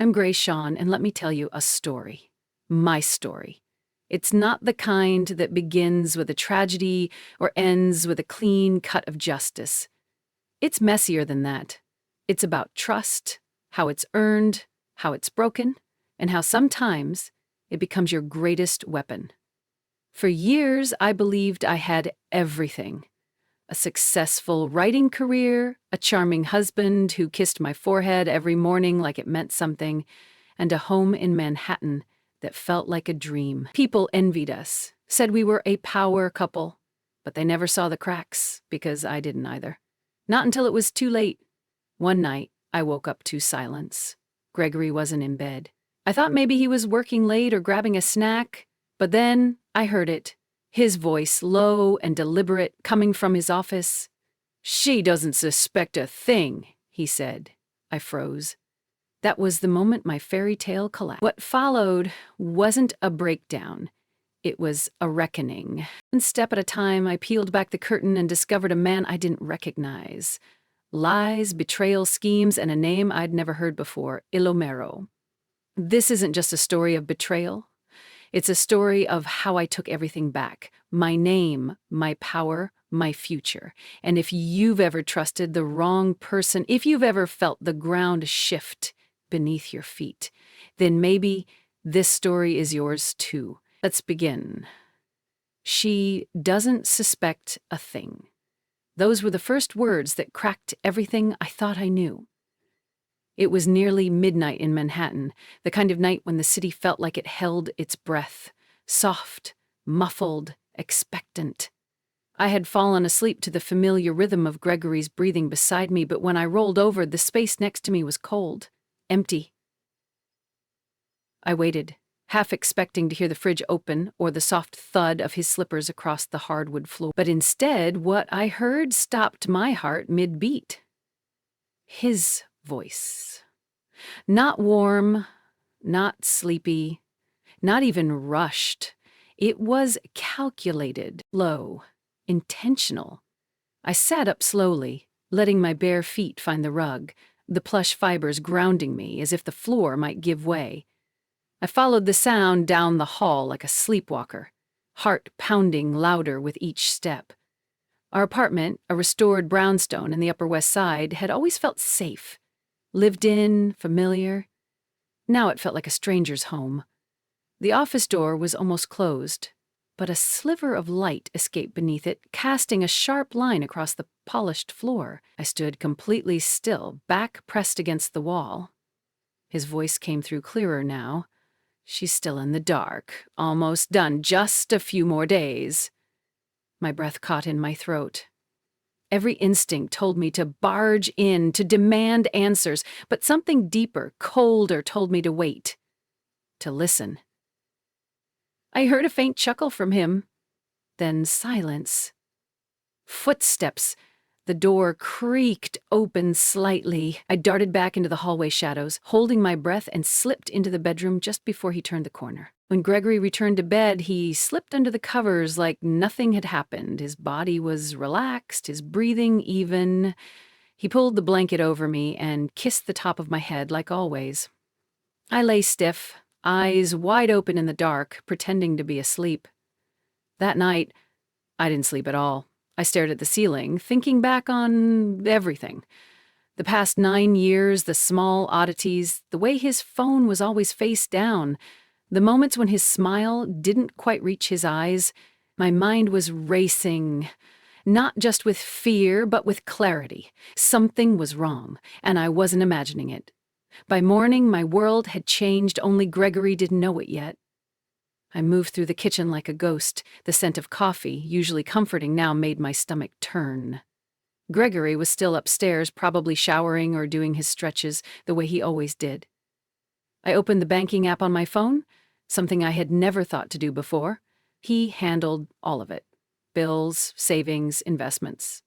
I'm Grace Shawn, and let me tell you a story. My story. It's not the kind that begins with a tragedy or ends with a clean cut of justice. It's messier than that. It's about trust, how it's earned, how it's broken, and how sometimes it becomes your greatest weapon. For years, I believed I had everything. A successful writing career, a charming husband who kissed my forehead every morning like it meant something, and a home in Manhattan that felt like a dream. People envied us, said we were a power couple, but they never saw the cracks, because I didn't either. Not until it was too late. One night, I woke up to silence. Gregory wasn't in bed. I thought maybe he was working late or grabbing a snack, but then I heard it. His voice, low and deliberate, coming from his office. "She doesn't suspect a thing," he said. I froze. That was the moment my fairy tale collapsed. What followed wasn't a breakdown. It was a reckoning. One step at a time, I peeled back the curtain and discovered a man I didn't recognize. Lies, betrayal, schemes, and a name I'd never heard before, Ilomero. This isn't just a story of betrayal. It's a story of how I took everything back. My name, my power, my future. And if you've ever trusted the wrong person, if you've ever felt the ground shift beneath your feet, then maybe this story is yours too. Let's begin. She doesn't suspect a thing. Those were the first words that cracked everything I thought I knew. It was nearly midnight in Manhattan, the kind of night when the city felt like it held its breath, soft, muffled, expectant. I had fallen asleep to the familiar rhythm of Gregory's breathing beside me, but when I rolled over, the space next to me was cold, empty. I waited, half expecting to hear the fridge open or the soft thud of his slippers across the hardwood floor. But instead, what I heard stopped my heart mid-beat. His voice. Not warm, not sleepy, not even rushed. It was calculated, low, intentional. I sat up slowly, letting my bare feet find the rug, the plush fibers grounding me as if the floor might give way. I followed the sound down the hall like a sleepwalker, heart pounding louder with each step. Our apartment, a restored brownstone in the Upper West Side, had always felt safe. Lived in, familiar. Now it felt like a stranger's home. The office door was almost closed, but a sliver of light escaped beneath it, casting a sharp line across the polished floor. I stood completely still, back pressed against the wall. His voice came through clearer now. "She's still in the dark, almost done, just a few more days." My breath caught in my throat. Every instinct told me to barge in, to demand answers, but something deeper, colder, told me to wait, to listen. I heard a faint chuckle from him, then silence. Footsteps. The door creaked open slightly. I darted back into the hallway shadows, holding my breath, and slipped into the bedroom just before he turned the corner. When Gregory returned to bed, he slipped under the covers like nothing had happened. His body was relaxed, his breathing even. He pulled the blanket over me and kissed the top of my head like always. I lay stiff, eyes wide open in the dark, pretending to be asleep. That night, I didn't sleep at all. I stared at the ceiling, thinking back on everything. The past 9 years, the small oddities, the way his phone was always face down, the moments when his smile didn't quite reach his eyes. My mind was racing, not just with fear, but with clarity. Something was wrong, and I wasn't imagining it. By morning, my world had changed, only Gregory didn't know it yet. I moved through the kitchen like a ghost. The scent of coffee, usually comforting now, made my stomach turn. Gregory was still upstairs, probably showering or doing his stretches the way he always did. I opened the banking app on my phone, something I had never thought to do before. He handled all of it. Bills, savings, investments.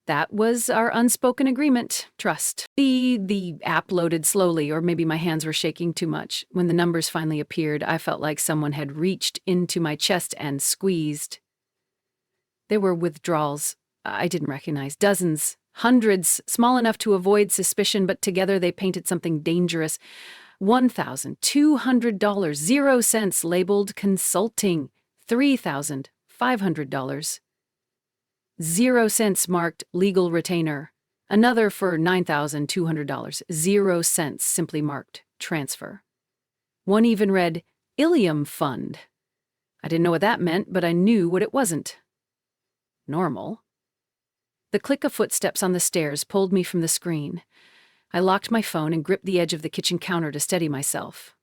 That was our unspoken agreement, trust. The app loaded slowly, or maybe my hands were shaking too much. When the numbers finally appeared, I felt like someone had reached into my chest and squeezed. There were withdrawals I didn't recognize, dozens, hundreds, small enough to avoid suspicion, but together they painted something dangerous. $1,200, 0 cents labeled consulting. $3,500. 0 cents marked legal retainer. Another for $9,200. 0 cents simply marked transfer. One even read Ilium Fund. I didn't know what that meant, but I knew what it wasn't. Normal. The click of footsteps on the stairs pulled me from the screen. I locked my phone and gripped the edge of the kitchen counter to steady myself.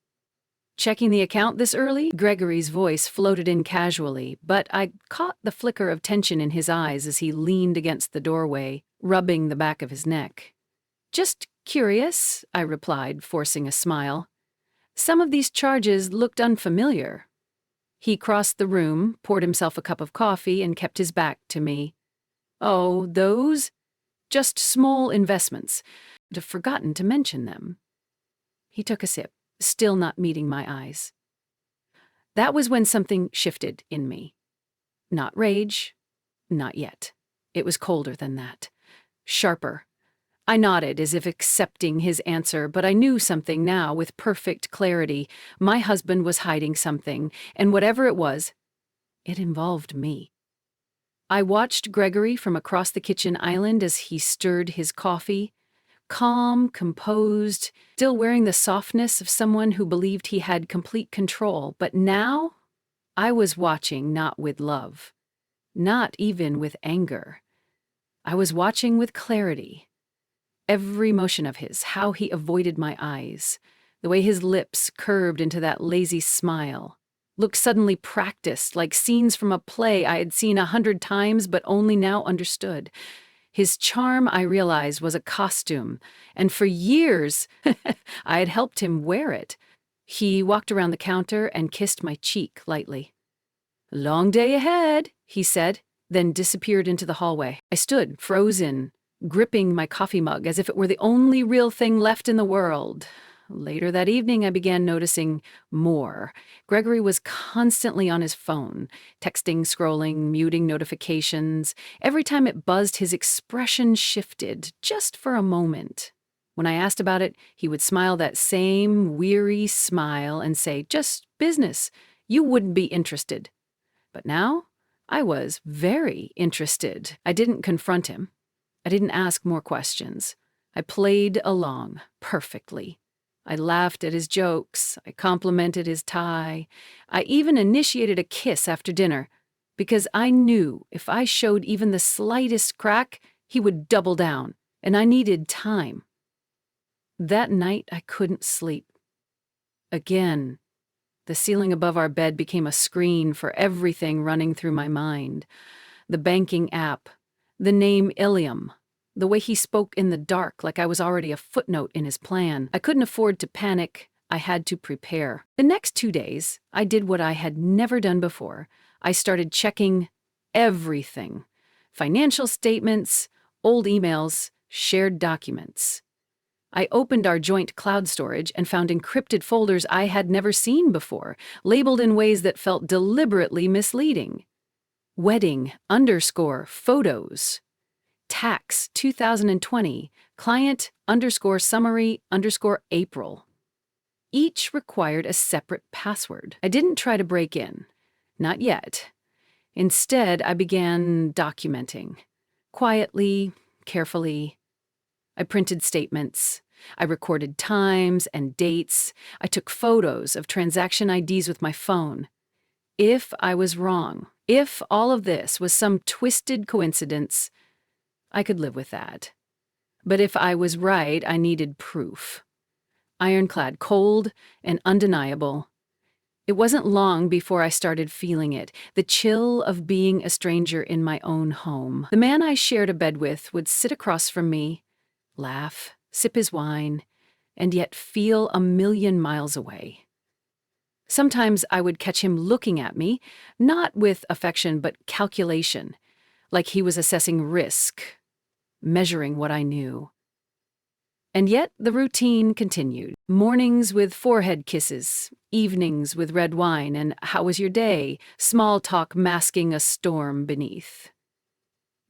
Checking the account this early? Gregory's voice floated in casually, but I caught the flicker of tension in his eyes as he leaned against the doorway, rubbing the back of his neck. Just curious, I replied, forcing a smile. Some of these charges looked unfamiliar. He crossed the room, poured himself a cup of coffee, and kept his back to me. Oh, those? Just small investments. I'd forgotten to mention them. He took a sip, still not meeting my eyes. That was when something shifted in me. Not rage, not yet. It was colder than that. Sharper. I nodded as if accepting his answer, but I knew something now with perfect clarity. My husband was hiding something, and whatever it was, it involved me. I watched Gregory from across the kitchen island as he stirred his coffee, calm, composed, still wearing the softness of someone who believed he had complete control. But now, I was watching not with love, not even with anger. I was watching with clarity. Every motion of his, how he avoided my eyes, the way his lips curved into that lazy smile, looked suddenly practiced, like scenes from a play I had seen 100 times but only now understood. His charm, I realized, was a costume, and for years I had helped him wear it. He walked around the counter and kissed my cheek lightly. "Long day ahead," he said, then disappeared into the hallway. I stood, frozen, gripping my coffee mug as if it were the only real thing left in the world. Later that evening, I began noticing more. Gregory was constantly on his phone, texting, scrolling, muting notifications. Every time it buzzed, his expression shifted, just for a moment. When I asked about it, he would smile that same weary smile and say, "Just business. You wouldn't be interested." But now, I was very interested. I didn't confront him. I didn't ask more questions. I played along perfectly. I laughed at his jokes. I complimented his tie. I even initiated a kiss after dinner, because I knew if I showed even the slightest crack, he would double down, and I needed time. That night, I couldn't sleep. Again, the ceiling above our bed became a screen for everything running through my mind. The banking app, the name Ilium, the way he spoke in the dark like I was already a footnote in his plan. I couldn't afford to panic. I had to prepare. The next 2 days, I did what I had never done before. I started checking everything. Financial statements, old emails, shared documents. I opened our joint cloud storage and found encrypted folders I had never seen before, labeled in ways that felt deliberately misleading. Wedding_photos. Tax 2020, client_summary_April. Each required a separate password. I didn't try to break in. Not yet. Instead, I began documenting. Quietly, carefully. I printed statements. I recorded times and dates. I took photos of transaction IDs with my phone. If I was wrong, if all of this was some twisted coincidence, I could live with that. But if I was right, I needed proof. Ironclad, cold, and undeniable. It wasn't long before I started feeling it, the chill of being a stranger in my own home. The man I shared a bed with would sit across from me, laugh, sip his wine, and yet feel a million miles away. Sometimes I would catch him looking at me, not with affection but calculation, like he was assessing risk, measuring what I knew. And yet the routine continued. Mornings with forehead kisses, evenings with red wine, and "how was your day?" small talk masking a storm beneath.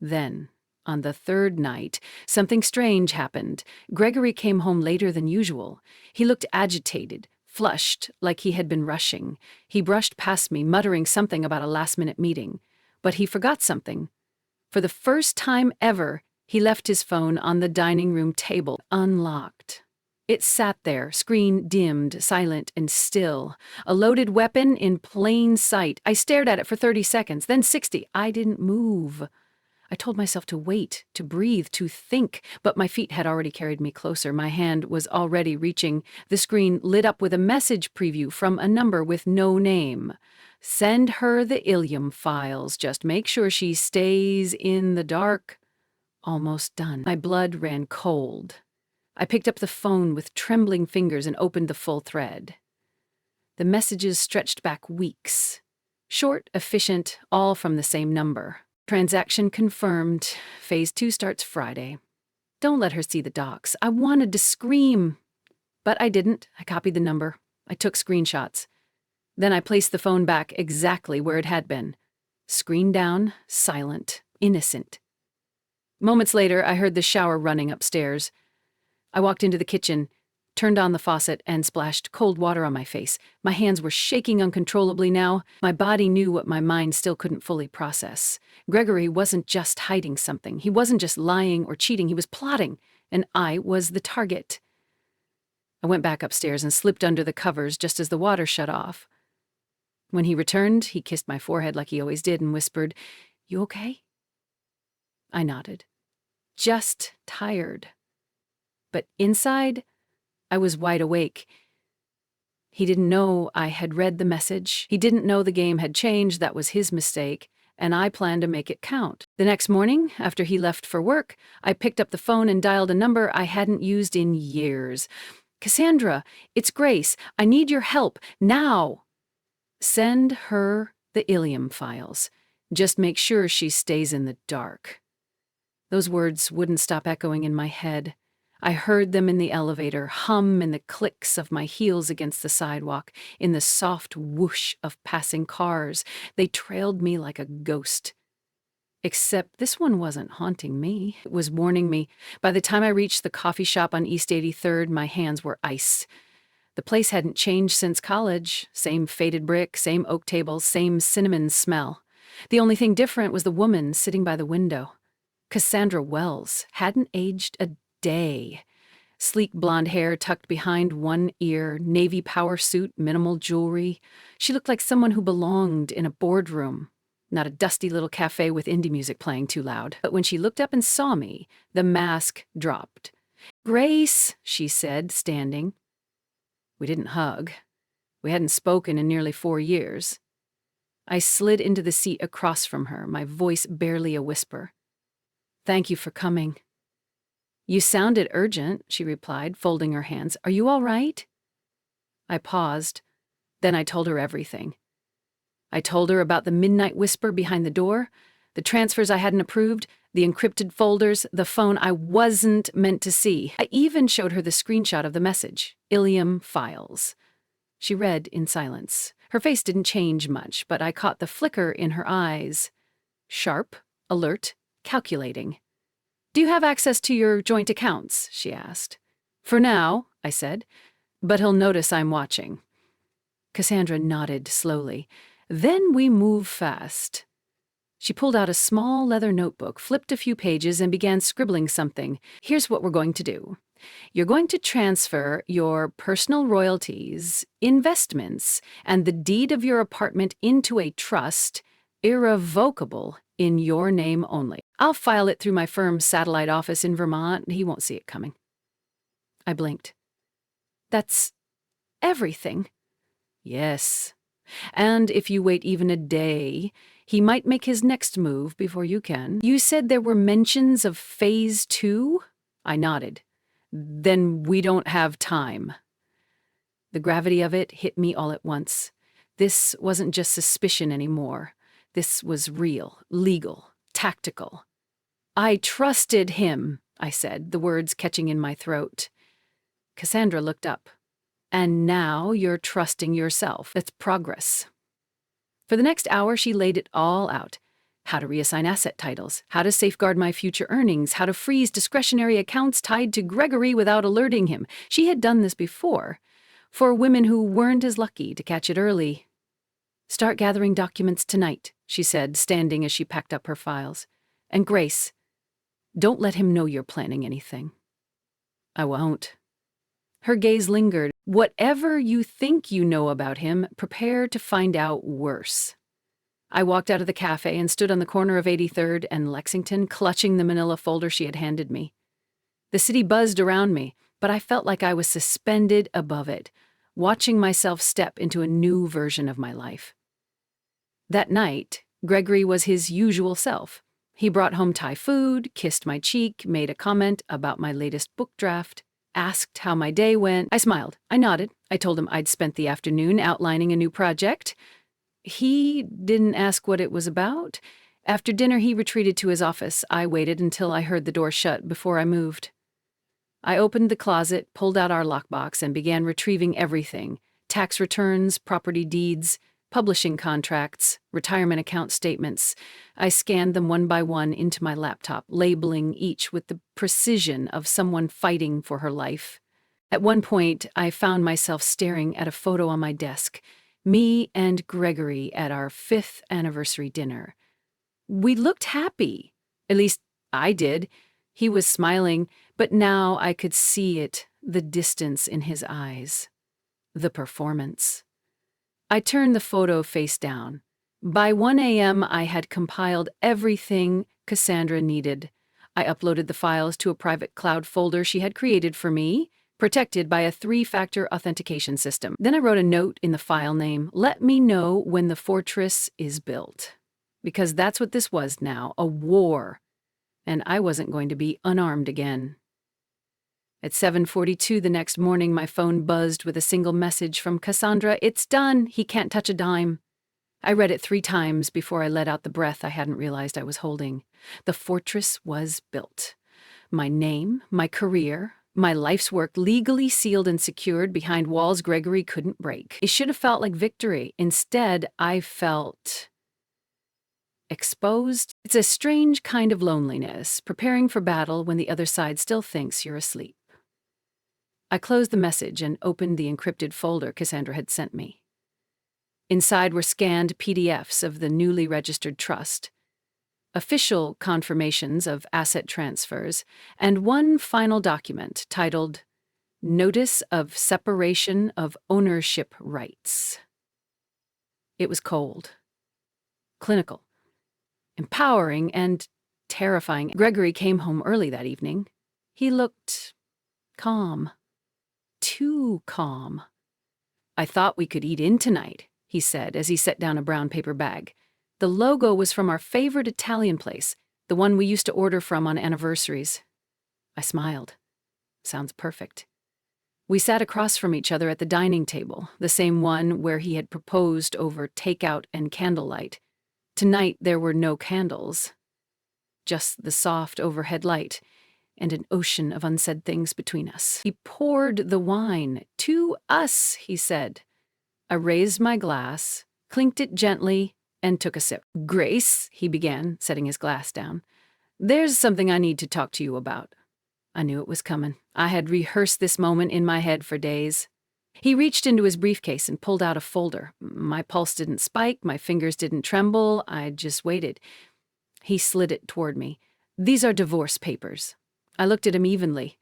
Then On the third night, something strange happened. Gregory came home later than usual. He looked agitated, flushed, like he had been rushing. He brushed past me, muttering something about a last-minute meeting. But he forgot something. For the first time ever, he left his phone on the dining room table, unlocked. It sat there, screen dimmed, silent and still. A loaded weapon in plain sight. I stared at it for 30 seconds, then 60. I didn't move. I told myself to wait, to breathe, to think, but my feet had already carried me closer. My hand was already reaching. The screen lit up with a message preview from a number with no name. Send her the Ilium files. Just make sure she stays in the dark. Almost done. My blood ran cold. I picked up the phone with trembling fingers and opened the full thread. The messages stretched back weeks. Short, efficient, all from the same number. Transaction confirmed. Phase 2 starts Friday. Don't let her see the docs. I wanted to scream. But I didn't. I copied the number. I took screenshots. Then I placed the phone back exactly where it had been. Screen down, silent, innocent. Moments later, I heard the shower running upstairs. I walked into the kitchen, turned on the faucet, and splashed cold water on my face. My hands were shaking uncontrollably now. My body knew what my mind still couldn't fully process. Gregory wasn't just hiding something. He wasn't just lying or cheating. He was plotting, and I was the target. I went back upstairs and slipped under the covers just as the water shut off. When he returned, he kissed my forehead like he always did and whispered, "You okay?" I nodded. Just tired. But inside, I was wide awake. He didn't know I had read the message. He didn't know the game had changed. That was his mistake, and I planned to make it count. The next morning, after he left for work, I picked up the phone and dialed a number I hadn't used in years. "Cassandra, it's Grace. I need your help, now." "Send her the Ilium files. Just make sure she stays in the dark." Those words wouldn't stop echoing in my head. I heard them in the elevator, hum in the clicks of my heels against the sidewalk, in the soft whoosh of passing cars. They trailed me like a ghost. Except this one wasn't haunting me. It was warning me. By the time I reached the coffee shop on East 83rd, my hands were ice. The place hadn't changed since college. Same faded brick, same oak tables, same cinnamon smell. The only thing different was the woman sitting by the window. Cassandra Wells hadn't aged a day. Sleek blonde hair tucked behind one ear, navy power suit, minimal jewelry. She looked like someone who belonged in a boardroom, not a dusty little cafe with indie music playing too loud. But when she looked up and saw me, the mask dropped. "Grace," she said, standing. We didn't hug. We hadn't spoken in nearly 4 years. I slid into the seat across from her, my voice barely a whisper. "Thank you for coming." "You sounded urgent," she replied, folding her hands. "Are you all right?" I paused. Then I told her everything. I told her about the midnight whisper behind the door, the transfers I hadn't approved, the encrypted folders, the phone I wasn't meant to see. I even showed her the screenshot of the message, Ilium files. She read in silence. Her face didn't change much, but I caught the flicker in her eyes. Sharp, alert, calculating. "Do you have access to your joint accounts?" she asked. "For now," I said, "but he'll notice I'm watching." Cassandra nodded slowly. "Then we move fast." She pulled out a small leather notebook, flipped a few pages, and began scribbling something. "Here's what we're going to do. You're going to transfer your personal royalties, investments, and the deed of your apartment into a trust, irrevocable, in your name only. I'll file it through my firm's satellite office in Vermont. He won't see it coming." I blinked. "That's everything?" "Yes. And if you wait even a day, he might make his next move before you can." "You said there were mentions of Phase 2? I nodded. "Then we don't have time." The gravity of it hit me all at once. This wasn't just suspicion anymore. This was real, legal, tactical. "I trusted him," I said, the words catching in my throat. Cassandra looked up. "And now you're trusting yourself. That's progress." For the next hour, she laid it all out. How to reassign asset titles, how to safeguard my future earnings, how to freeze discretionary accounts tied to Gregory without alerting him. She had done this before, for women who weren't as lucky to catch it early. "Start gathering documents tonight," she said, standing as she packed up her files. "And Grace, don't let him know you're planning anything." "I won't." Her gaze lingered. "Whatever you think you know about him, prepare to find out worse." I walked out of the cafe and stood on the corner of 83rd and Lexington, clutching the manila folder she had handed me. The city buzzed around me, but I felt like I was suspended above it, watching myself step into a new version of my life. That night, Gregory was his usual self. He brought home Thai food, kissed my cheek, made a comment about my latest book draft, asked how my day went. I smiled. I nodded. I told him I'd spent the afternoon outlining a new project. He didn't ask what it was about. After dinner, he retreated to his office. I waited until I heard the door shut before I moved. I opened the closet, pulled out our lockbox, and began retrieving everything: tax returns, property deeds, publishing contracts, retirement account statements. I scanned them one by one into my laptop, labeling each with the precision of someone fighting for her life. At one point, I found myself staring at a photo on my desk. Me and Gregory at our 5th anniversary dinner. We looked happy. At least I did. He was smiling, but now I could see it, the distance in his eyes. The performance. I turned the photo face down. By 1 a.m., I had compiled everything Cassandra needed. I uploaded the files to a private cloud folder she had created for me, protected by a 3-factor authentication system. Then I wrote a note in the file name: "Let me know when the fortress is built." Because that's what this was now, a war. And I wasn't going to be unarmed again. At 7:42 the next morning, my phone buzzed with a single message from Cassandra: "It's done. He can't touch a dime." I read it 3 times before I let out the breath I hadn't realized I was holding. The fortress was built. My name, my career, my life's work legally sealed and secured behind walls Gregory couldn't break. It should have felt like victory. Instead, I felt exposed. It's a strange kind of loneliness, preparing for battle when the other side still thinks you're asleep. I closed the message and opened the encrypted folder Cassandra had sent me. Inside were scanned PDFs of the newly registered trust, official confirmations of asset transfers, and one final document titled Notice of Separation of Ownership Rights. It was cold, clinical, empowering, and terrifying. Gregory came home early that evening. He looked calm. Too calm. "I thought we could eat in tonight," he said as he set down a brown paper bag. The logo was from our favorite Italian place, the one we used to order from on anniversaries. I smiled. Sounds perfect. We sat across from each other at the dining table, the same one where he had proposed over takeout and candlelight. Tonight there were no candles, just the soft overhead light and an ocean of unsaid things between us. He poured the wine. "To us," he said. I raised my glass, clinked it gently, and took a sip. "Grace," he began, setting his glass down, "there's something I need to talk to you about." I knew it was coming. I had rehearsed this moment in my head for days. He reached into his briefcase and pulled out a folder. My pulse didn't spike, my fingers didn't tremble, I just waited. He slid it toward me. "These are divorce papers." I looked at him evenly.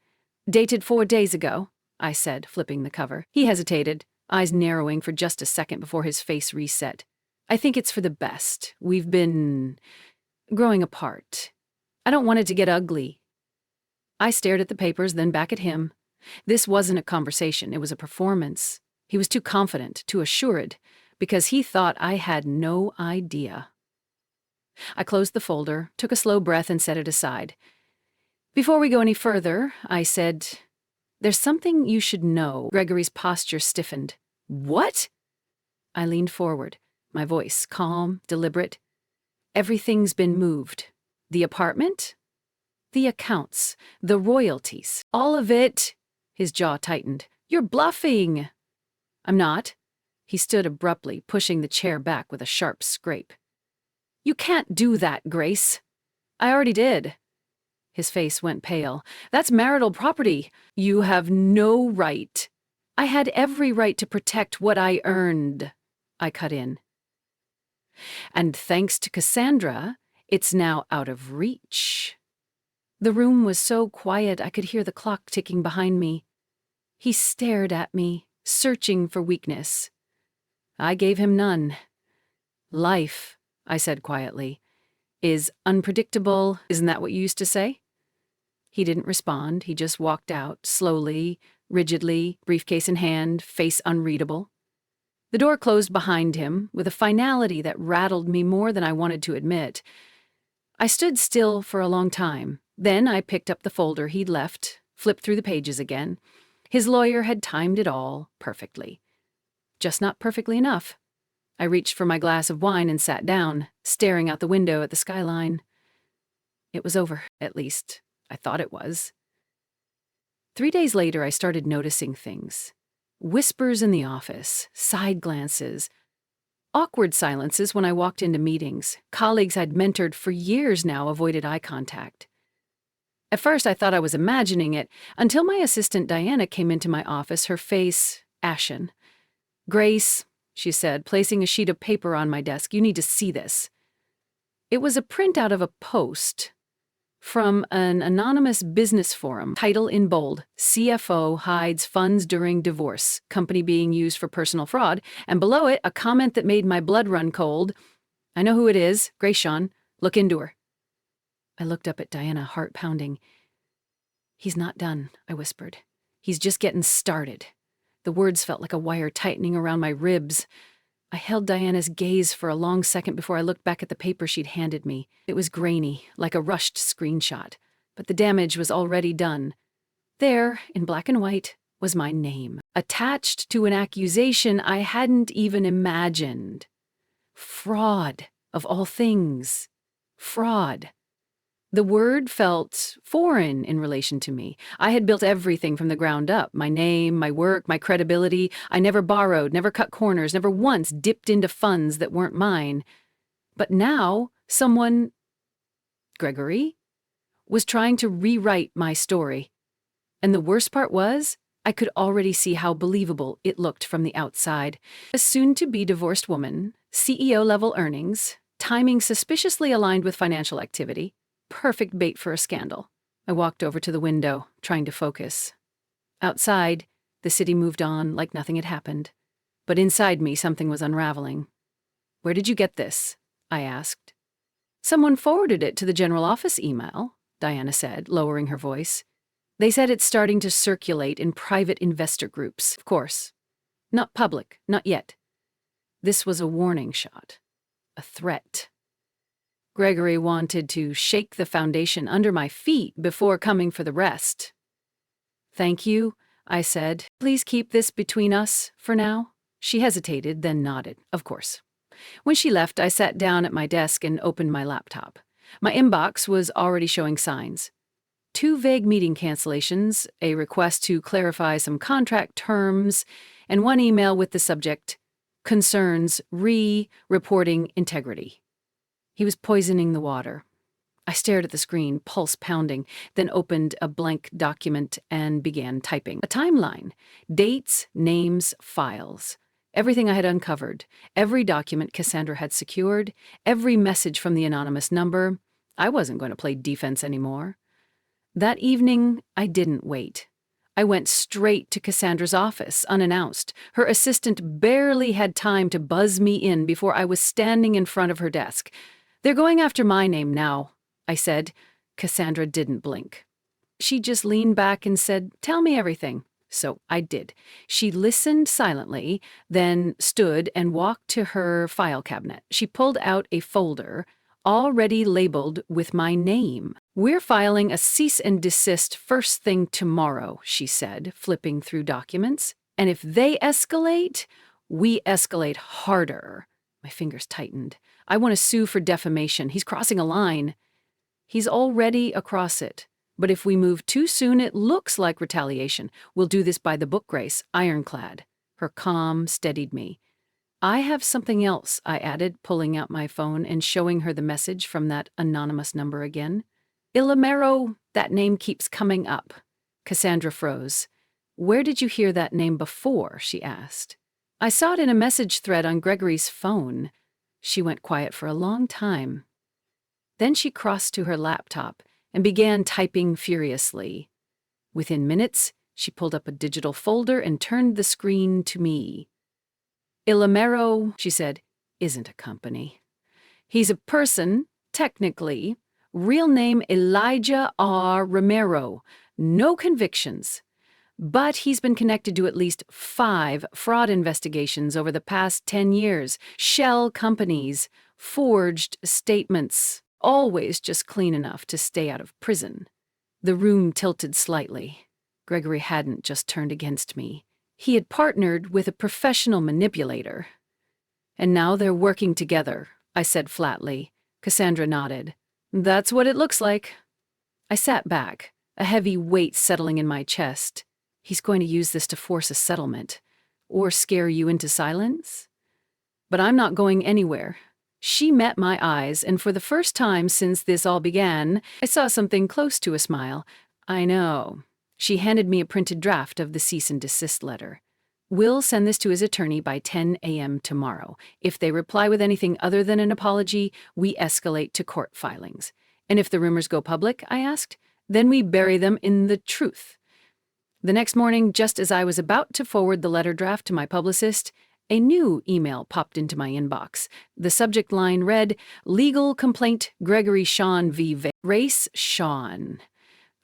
"Dated 4 days ago," I said, flipping the cover. He hesitated, eyes narrowing for just a second before his face reset. "I think it's for the best. We've been growing apart. I don't want it to get ugly." I stared at the papers, then back at him. This wasn't a conversation, it was a performance. He was too confident, too assured, because he thought I had no idea. I closed the folder, took a slow breath, and set it aside. "Before we go any further," I said, "there's something you should know." Gregory's posture stiffened. "What?" I leaned forward, my voice calm, deliberate. "Everything's been moved. The apartment, the accounts, the royalties, all of it." His jaw tightened. "You're bluffing." "I'm not." He stood abruptly, pushing the chair back with a sharp scrape. You can't do that, Grace. I already did. His face went pale. That's marital property. You have no right. I had every right to protect what I earned. I cut in. And thanks to Cassandra, it's now out of reach. The room was so quiet I could hear the clock ticking behind me. He stared at me, searching for weakness. I gave him none. Life, I said quietly, is unpredictable. Isn't that what you used to say? He didn't respond. He just walked out, slowly, rigidly, briefcase in hand, face unreadable. The door closed behind him, with a finality that rattled me more than I wanted to admit. I stood still for a long time. Then I picked up the folder he'd left, flipped through the pages again. His lawyer had timed it all perfectly. Just not perfectly enough. I reached for my glass of wine and sat down, staring out the window at the skyline. It was over, at least. I thought it was. 3 days later, I started noticing things. Whispers in the office, side glances, awkward silences when I walked into meetings. Colleagues I'd mentored for years now avoided eye contact. At first, I thought I was imagining it, until my assistant Diana came into my office, her face ashen. "Grace," she said, placing a sheet of paper on my desk, "you need to see this." It was a printout of a post from an anonymous business forum, title in bold, "CFO hides funds during divorce, company being used for personal fraud," and below it, a comment that made my blood run cold. "I know who it is, Grace Shawn. Look into her." I looked up at Diana, heart pounding. "He's not done," I whispered. "He's just getting started." The words felt like a wire tightening around my ribs. I held Diana's gaze for a long second before I looked back at the paper she'd handed me. It was grainy, like a rushed screenshot, but the damage was already done. There, in black and white, was my name, attached to an accusation I hadn't even imagined. Fraud, of all things. Fraud. The word felt foreign in relation to me. I had built everything from the ground up. My name, my work, my credibility. I never borrowed, never cut corners, never once dipped into funds that weren't mine. But now, someone, Gregory, was trying to rewrite my story. And the worst part was, I could already see how believable it looked from the outside. A soon-to-be divorced woman, CEO-level earnings, timing suspiciously aligned with financial activity. Perfect bait for a scandal. I walked over to the window, trying to focus. Outside, the city moved on like nothing had happened. But inside me, something was unraveling. "Where did you get this?" I asked. "Someone forwarded it to the general office email," Diana said, lowering her voice. "They said it's starting to circulate in private investor groups, of course. Not public, not yet." This was a warning shot. A threat. Gregory wanted to shake the foundation under my feet before coming for the rest. "Thank you," I said. "Please keep this between us for now." She hesitated, then nodded. Of course. When she left, I sat down at my desk and opened my laptop. My inbox was already showing signs. 2 vague meeting cancellations, a request to clarify some contract terms, and 1 email with the subject, "Concerns re-reporting integrity." He was poisoning the water. I stared at the screen, pulse pounding, then opened a blank document and began typing. A timeline. Dates, names, files. Everything I had uncovered. Every document Cassandra had secured. Every message from the anonymous number. I wasn't going to play defense anymore. That evening, I didn't wait. I went straight to Cassandra's office, unannounced. Her assistant barely had time to buzz me in before I was standing in front of her desk. "They're going after my name now," I said. Cassandra didn't blink. She just leaned back and said, "Tell me everything." So I did. She listened silently, then stood and walked to her file cabinet. She pulled out a folder, already labeled with my name. "We're filing a cease and desist first thing tomorrow," she said, flipping through documents. "And if they escalate, we escalate harder." My fingers tightened. "I want to sue for defamation. He's crossing a line." "He's already across it. But if we move too soon, it looks like retaliation. We'll do this by the book, Grace, ironclad." Her calm steadied me. I have something else, I added, pulling out my phone and showing her the message from that anonymous number again. Ilamero, that name keeps coming up. Cassandra froze. Where did you hear that name before? She asked. I saw it in a message thread on Gregory's phone. She went quiet for a long time. Then she crossed to her laptop and began typing furiously. Within minutes, she pulled up a digital folder and turned the screen to me. Ilamero, she said, isn't a company. He's a person, technically. Real name Elijah R. Romero. No convictions. But he's been connected to at least 5 fraud investigations over the past 10 years. Shell companies, forged statements, always just clean enough to stay out of prison. The room tilted slightly. Gregory hadn't just turned against me. He had partnered with a professional manipulator. And now they're working together, I said flatly. Cassandra nodded. That's what it looks like. I sat back, a heavy weight settling in my chest. He's going to use this to force a settlement. Or scare you into silence? But I'm not going anywhere. She met my eyes, and for the first time since this all began, I saw something close to a smile. I know. She handed me a printed draft of the cease and desist letter. We'll send this to his attorney by 10 a.m. tomorrow. If they reply with anything other than an apology, we escalate to court filings. And if the rumors go public, I asked, then we bury them in the truth. The next morning, just as I was about to forward the letter draft to my publicist, a new email popped into my inbox. The subject line read, Legal Complaint Gregory Sean v. Race Sean.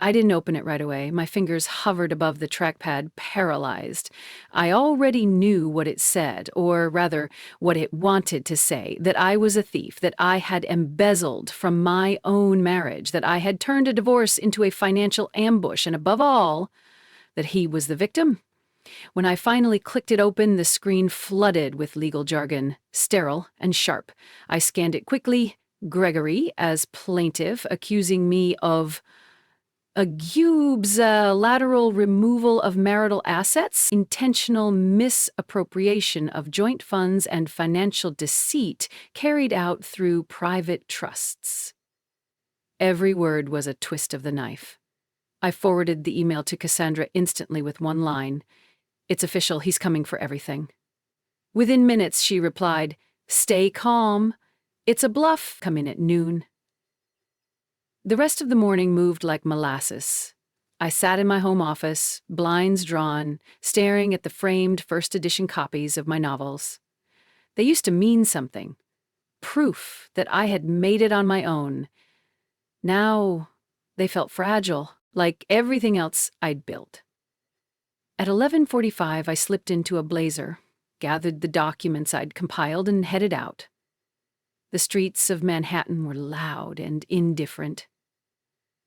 I didn't open it right away. My fingers hovered above the trackpad, paralyzed. I already knew what it said, or rather, what it wanted to say, that I was a thief, that I had embezzled from my own marriage, that I had turned a divorce into a financial ambush, and above all, that he was the victim. When I finally clicked it open, the screen flooded with legal jargon, sterile and sharp. I scanned it quickly. Gregory, as plaintiff, accusing me of lateral removal of marital assets, intentional misappropriation of joint funds, and financial deceit carried out through private trusts. Every word was a twist of the knife. I forwarded the email to Cassandra instantly with one line. It's official, he's coming for everything. Within minutes, she replied, Stay calm. It's a bluff. Come in at noon. The rest of the morning moved like molasses. I sat in my home office, blinds drawn, staring at the framed first edition copies of my novels. They used to mean something. Proof that I had made it on my own. Now, they felt fragile, like everything else I'd built. At 11:45, I slipped into a blazer, gathered the documents I'd compiled, and headed out. The streets of Manhattan were loud and indifferent.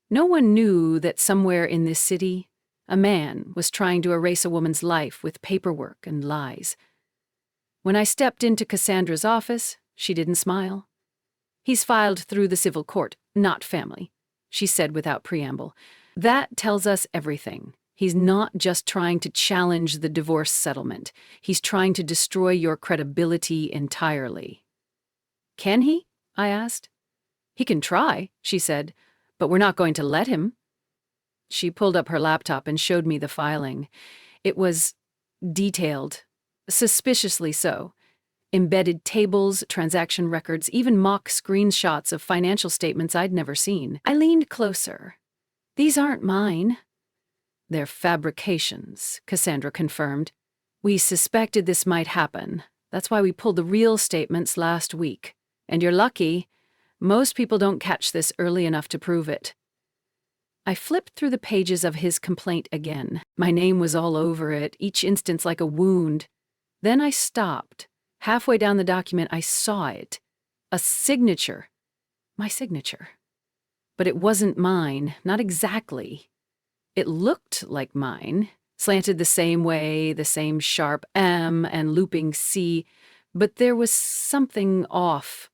No one knew that somewhere in this city, a man was trying to erase a woman's life with paperwork and lies. When I stepped into Cassandra's office, she didn't smile. He's filed through the civil court, not family, she said without preamble. That tells us everything. He's not just trying to challenge the divorce settlement. He's trying to destroy your credibility entirely. Can he? I asked. He can try, she said, but we're not going to let him. She pulled up her laptop and showed me the filing. It was detailed, suspiciously so. Embedded tables, transaction records, even mock screenshots of financial statements I'd never seen. I leaned closer. These aren't mine. They're fabrications, Cassandra confirmed. We suspected this might happen. That's why we pulled the real statements last week. And you're lucky. Most people don't catch this early enough to prove it. I flipped through the pages of his complaint again. My name was all over it, each instance like a wound. Then I stopped. Halfway down the document, I saw it. A signature. My signature. But it wasn't mine, not exactly. It looked like mine, slanted the same way, the same sharp M and looping C, but there was something off.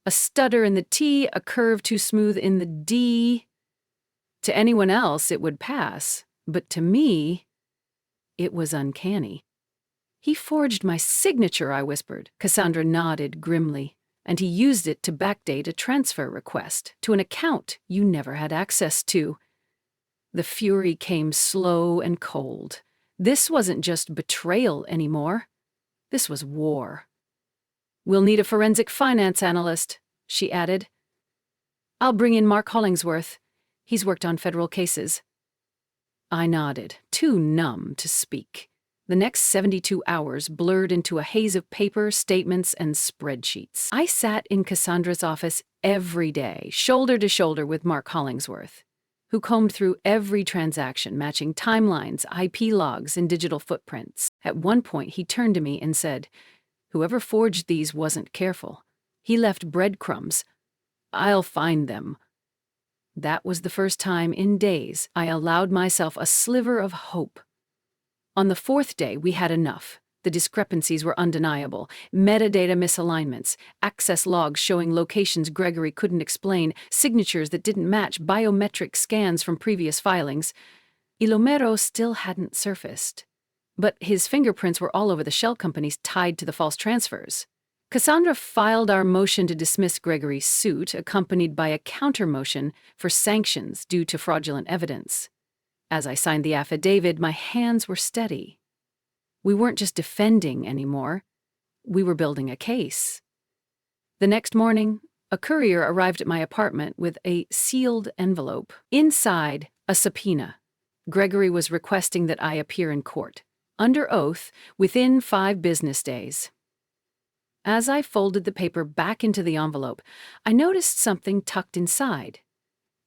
A stutter in the T, a curve too smooth in the D. To anyone else, it would pass, but to me, it was uncanny. He forged my signature, I whispered. Cassandra nodded grimly. And he used it to backdate a transfer request to an account you never had access to. The fury came slow and cold. This wasn't just betrayal anymore. This was war. "We'll need a forensic finance analyst," she added. "I'll bring in Mark Hollingsworth. He's worked on federal cases." I nodded, too numb to speak. The next 72 hours blurred into a haze of paper, statements, and spreadsheets. I sat in Cassandra's office every day, shoulder to shoulder with Mark Hollingsworth, who combed through every transaction, matching timelines, IP logs, and digital footprints. At one point, he turned to me and said, "Whoever forged these wasn't careful. He left breadcrumbs. I'll find them." That was the first time in days I allowed myself a sliver of hope. On the fourth day, we had enough. The discrepancies were undeniable. Metadata misalignments, access logs showing locations Gregory couldn't explain, signatures that didn't match biometric scans from previous filings. Ilomero still hadn't surfaced. But his fingerprints were all over the shell companies tied to the false transfers. Cassandra filed our motion to dismiss Gregory's suit, accompanied by a counter-motion for sanctions due to fraudulent evidence. As I signed the affidavit, my hands were steady. We weren't just defending anymore. We were building a case. The next morning, a courier arrived at my apartment with a sealed envelope. Inside, a subpoena. Gregory was requesting that I appear in court, under oath, within 5 business days. As I folded the paper back into the envelope, I noticed something tucked inside.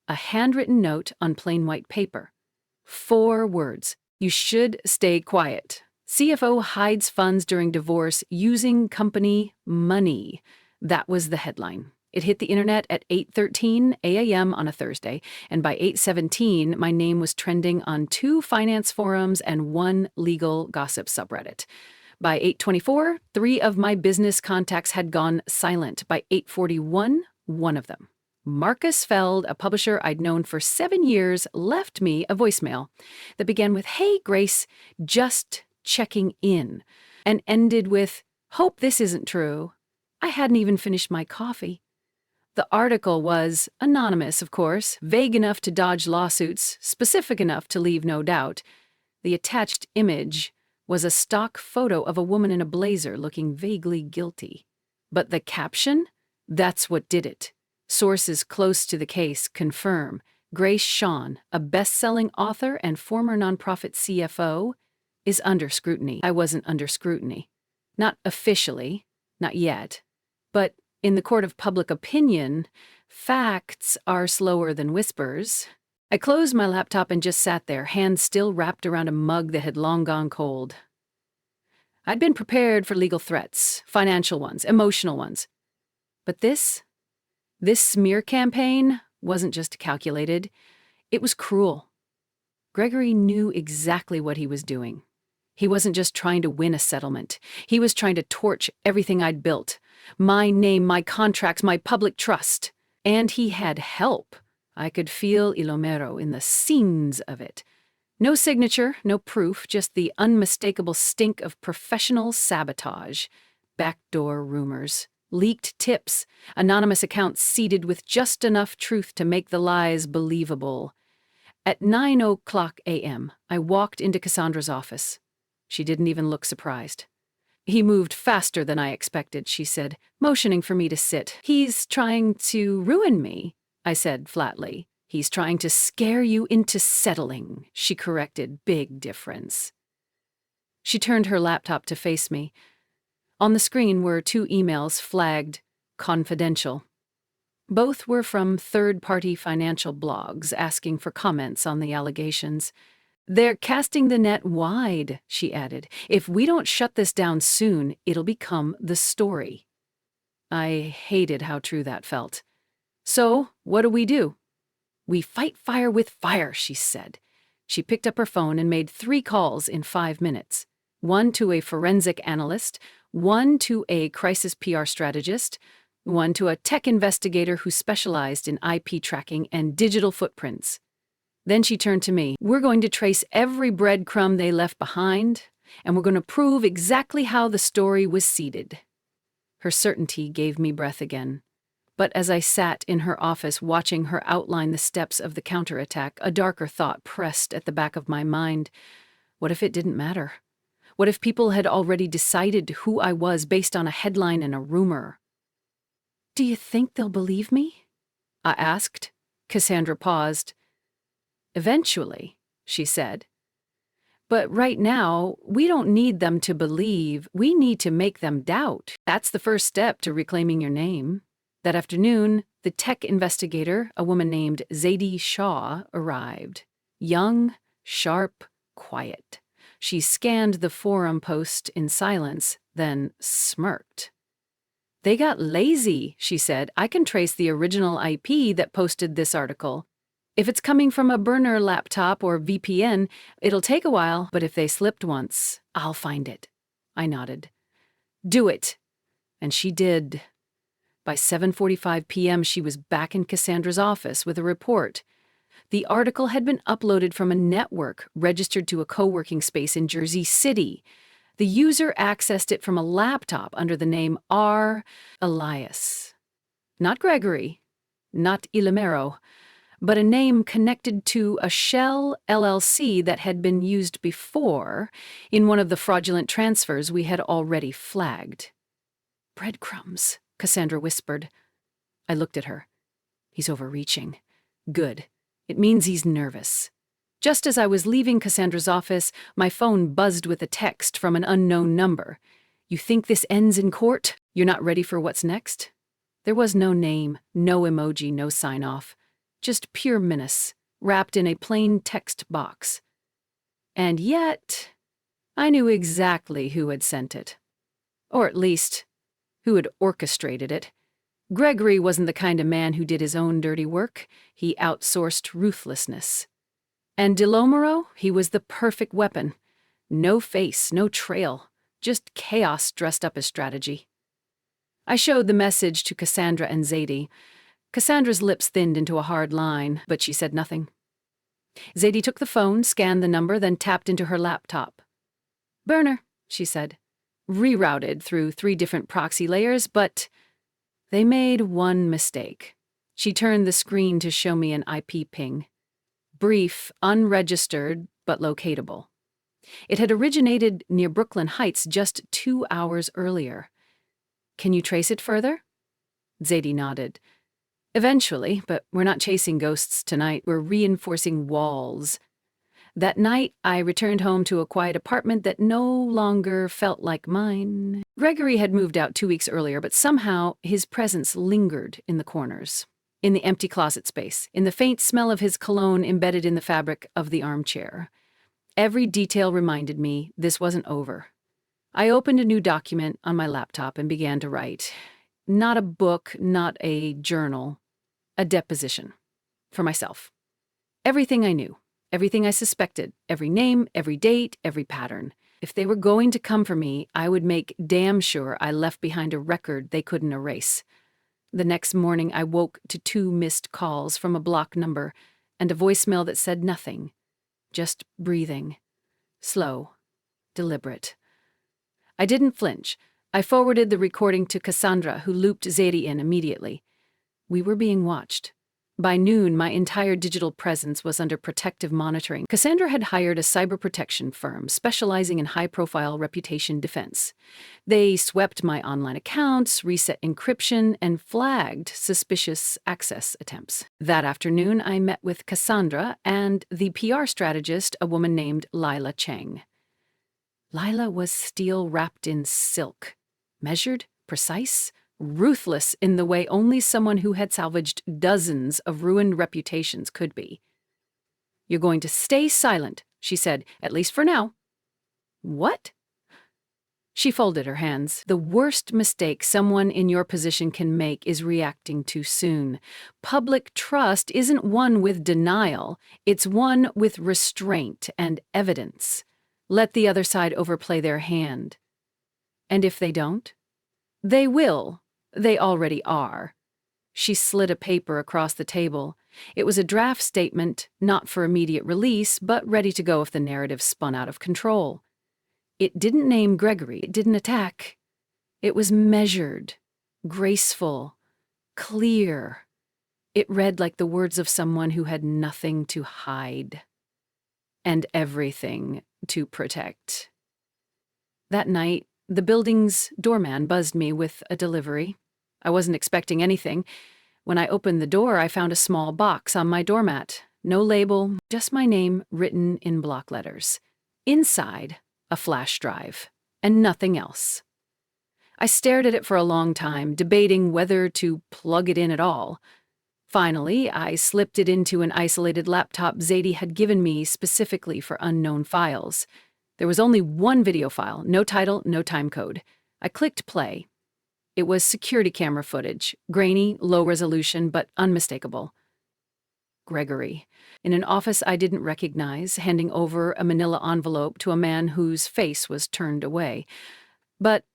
A handwritten note on plain white paper. 4 words. "You should stay quiet. CFO hides funds during divorce using company money." That was the headline. It hit the internet at 8:13 a.m. on a Thursday, and by 8:17, my name was trending on 2 finance forums and 1 legal gossip subreddit. By 8:24, 3 of my business contacts had gone silent. By 8:41, 1 of them, Marcus Feld, a publisher I'd known for 7 years, left me a voicemail that began with, "Hey, Grace, just checking in," and ended with, "Hope this isn't true." I hadn't even finished my coffee. The article was anonymous, of course, vague enough to dodge lawsuits, specific enough to leave no doubt. The attached image was a stock photo of a woman in a blazer looking vaguely guilty. But the caption? That's what did it. Sources close to the case confirm Grace Shawn, a best-selling author and former nonprofit CFO, is under scrutiny. I wasn't under scrutiny. Not officially, not yet. But in the court of public opinion, facts are slower than whispers. I closed my laptop and just sat there, hands still wrapped around a mug that had long gone cold. I'd been prepared for legal threats, financial ones, emotional ones. But this smear campaign wasn't just calculated, it was cruel. Gregory knew exactly what he was doing. He wasn't just trying to win a settlement. He was trying to torch everything I'd built. My name, my contracts, my public trust. And he had help. I could feel Ilomero in the scenes of it. No signature, no proof, just the unmistakable stink of professional sabotage. Backdoor rumors. Leaked tips, anonymous accounts seeded with just enough truth to make the lies believable. At 9:00 a.m., I walked into Cassandra's office. She didn't even look surprised. "He moved faster than I expected," she said, motioning for me to sit. "He's trying to ruin me," I said flatly. "He's trying to scare you into settling," she corrected. Big difference. She turned her laptop to face me. On the screen were 2 emails flagged confidential. Both were from third-party financial blogs asking for comments on the allegations. "They're casting the net wide," she added. "If we don't shut this down soon, it'll become the story." I hated how true that felt. "So, what do? "We fight fire with fire," she said. She picked up her phone and made 3 calls in 5 minutes. 1 to a forensic analyst, 1 to a crisis PR strategist, 1 to a tech investigator who specialized in IP tracking and digital footprints. Then she turned to me. "We're going to trace every breadcrumb they left behind, and we're going to prove exactly how the story was seeded." Her certainty gave me breath again. But as I sat in her office watching her outline the steps of the counterattack, a darker thought pressed at the back of my mind. What if it didn't matter? What if people had already decided who I was based on a headline and a rumor? "Do you think they'll believe me?" I asked. Cassandra paused. "Eventually," she said. "But right now, we don't need them to believe. We need to make them doubt. That's the first step to reclaiming your name." That afternoon, the tech investigator, a woman named Zadie Shaw, arrived. Young, sharp, quiet. She scanned the forum post in silence, then smirked. "They got lazy," she said. "I can trace the original IP that posted this article. If it's coming from a burner laptop or VPN, it'll take a while, but if they slipped once, I'll find it." I nodded. "Do it." And she did. By 7:45 p.m., she was back in Cassandra's office with a report. The article had been uploaded from a network registered to a co-working space in Jersey City. The user accessed it from a laptop under the name R. Elias. Not Gregory, not Ilimero, but a name connected to a Shell LLC that had been used before in one of the fraudulent transfers we had already flagged. "Breadcrumbs," Cassandra whispered. I looked at her. "He's overreaching. Good. It means he's nervous." Just as I was leaving Cassandra's office, my phone buzzed with a text from an unknown number. "You think this ends in court? You're not ready for what's next?" There was no name, no emoji, no sign-off. Just pure menace, wrapped in a plain text box. And yet, I knew exactly who had sent it. Or at least, who had orchestrated it. Gregory wasn't the kind of man who did his own dirty work. He outsourced ruthlessness. And Delomero, he was the perfect weapon. No face, no trail, just chaos dressed up as strategy. I showed the message to Cassandra and Zadie. Cassandra's lips thinned into a hard line, but she said nothing. Zadie took the phone, scanned the number, then tapped into her laptop. "Burner," she said. "Rerouted through 3 different proxy layers, but they made one mistake." She turned the screen to show me an IP ping. Brief, unregistered, but locatable. It had originated near Brooklyn Heights just 2 hours earlier. "Can you trace it further?" Zadie nodded. "Eventually, but we're not chasing ghosts tonight. We're reinforcing walls." That night, I returned home to a quiet apartment that no longer felt like mine. Gregory had moved out 2 weeks earlier, but somehow his presence lingered in the corners, in the empty closet space, in the faint smell of his cologne embedded in the fabric of the armchair. Every detail reminded me this wasn't over. I opened a new document on my laptop and began to write. Not a book, not a journal, a deposition. For myself. Everything I knew. Everything I suspected, every name, every date, every pattern. If they were going to come for me, I would make damn sure I left behind a record they couldn't erase. The next morning, I woke to 2 missed calls from a block number and a voicemail that said nothing, just breathing. Slow, deliberate. I didn't flinch. I forwarded the recording to Cassandra, who looped Zadie in immediately. We were being watched. By noon, my entire digital presence was under protective monitoring. Cassandra had hired a cyber protection firm specializing in high-profile reputation defense. They swept my online accounts, reset encryption, and flagged suspicious access attempts. That afternoon, I met with Cassandra and the PR strategist, a woman named Lila Cheng. Lila was steel wrapped in silk. Measured, precise, ruthless in the way only someone who had salvaged dozens of ruined reputations could be. "You're going to stay silent," she said, "at least for now." "What?" She folded her hands. "The worst mistake someone in your position can make is reacting too soon. Public trust isn't one with denial. It's one with restraint and evidence. Let the other side overplay their hand. And if they don't? They will. They already are." She slid a paper across the table. It was a draft statement, not for immediate release, but ready to go if the narrative spun out of control. It didn't name Gregory. It didn't attack. It was measured, graceful, clear. It read like the words of someone who had nothing to hide and everything to protect. That night, the building's doorman buzzed me with a delivery. I wasn't expecting anything. When I opened the door, I found a small box on my doormat. No label, just my name written in block letters. Inside, a flash drive, and nothing else. I stared at it for a long time, debating whether to plug it in at all. Finally, I slipped it into an isolated laptop Zadie had given me specifically for unknown files. There was only one video file, no title, no timecode. I clicked play. It was security camera footage, grainy, low resolution, but unmistakable. Gregory, in an office I didn't recognize, handing over a manila envelope to a man whose face was turned away. But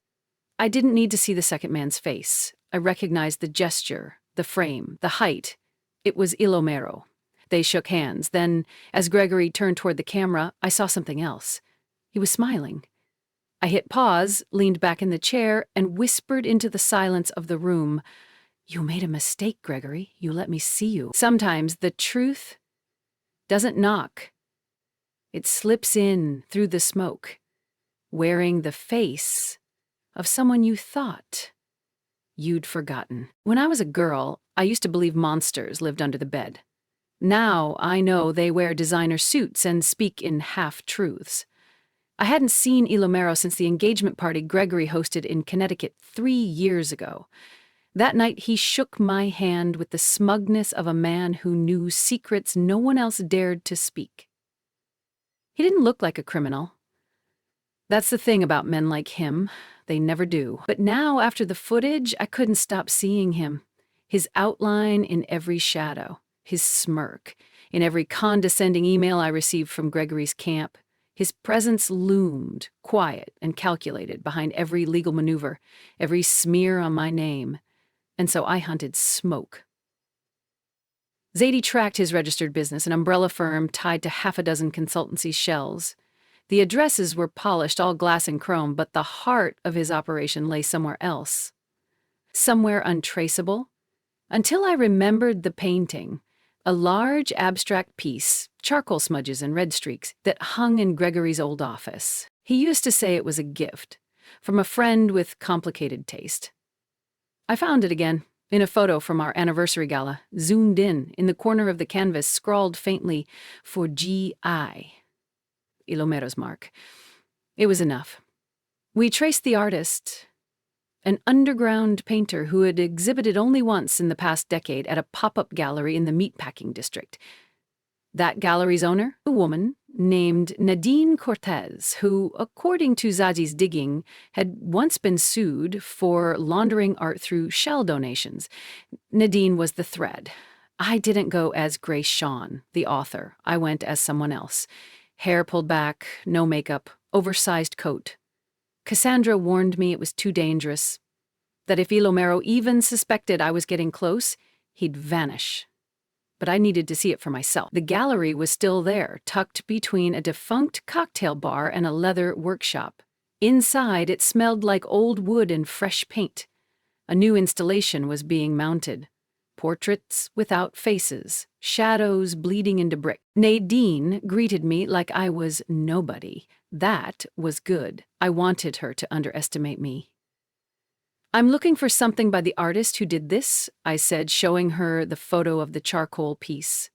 I didn't need to see the second man's face. I recognized the gesture, the frame, the height. It was Ilomero. They shook hands. Then, as Gregory turned toward the camera, I saw something else. He was smiling. I hit pause, leaned back in the chair, and whispered into the silence of the room, "You made a mistake, Gregory. You let me see you." Sometimes the truth doesn't knock. It slips in through the smoke, wearing the face of someone you thought you'd forgotten. When I was a girl, I used to believe monsters lived under the bed. Now I know they wear designer suits and speak in half-truths. I hadn't seen Ilomero since the engagement party Gregory hosted in Connecticut 3 years ago. That night he shook my hand with the smugness of a man who knew secrets no one else dared to speak. He didn't look like a criminal. That's the thing about men like him. They never do. But now, after the footage, I couldn't stop seeing him. His outline in every shadow, his smirk, in every condescending email I received from Gregory's camp. His presence loomed, quiet and calculated, behind every legal maneuver, every smear on my name. And so I hunted smoke. Zadie tracked his registered business, an umbrella firm tied to half a dozen consultancy shells. The addresses were polished, all glass and chrome, but the heart of his operation lay somewhere else. Somewhere untraceable, until I remembered the painting, a large abstract piece, charcoal smudges and red streaks, that hung in Gregory's old office. He used to say it was a gift, from a friend with complicated taste. I found it again, in a photo from our anniversary gala, zoomed in the corner of the canvas, scrawled faintly, "For G.I." Ilomero's mark. It was enough. We traced the artist, an underground painter who had exhibited only once in the past decade at a pop-up gallery in the meatpacking district. That gallery's owner, a woman named Nadine Cortez, who, according to Zadie's digging, had once been sued for laundering art through shell donations. Nadine was the thread. I didn't go as Grace Shawn, the author. I went as someone else. Hair pulled back, no makeup, oversized coat. Cassandra warned me it was too dangerous, that if Ilomero even suspected I was getting close, he'd vanish. But I needed to see it for myself. The gallery was still there, tucked between a defunct cocktail bar and a leather workshop. Inside, it smelled like old wood and fresh paint. A new installation was being mounted. Portraits without faces, shadows bleeding into brick. Nadine greeted me like I was nobody. That was good. I wanted her to underestimate me. "I'm looking for something by the artist who did this," I said, showing her the photo of the charcoal piece.